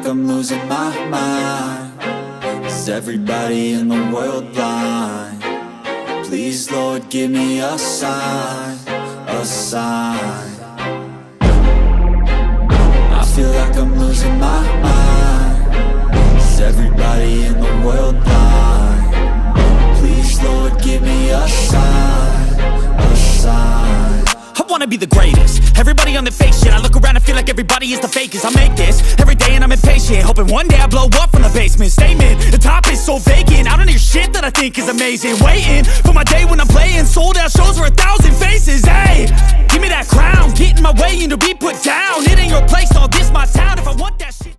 like I'm losing my mind. Is everybody in the world blind? Please, Lord, give me a sign, a sign. I feel like I'm losing my mind. Is everybody in the world blind? Please, Lord, give me a sign, a sign. I wanna be the greatest. Everybody on the fake shit. I look around and feel like everybody is the fakest. I make this every day and I'm impatient, hoping one day I blow up from the basement. Statement, the top is so vacant. I don't hear shit that I think is amazing. Waiting for my day when I'm playing sold out shows for 1,000 faces. Hey, give me that crown, get in my way and to be put down. It ain't your place, all this my town. If I want that shit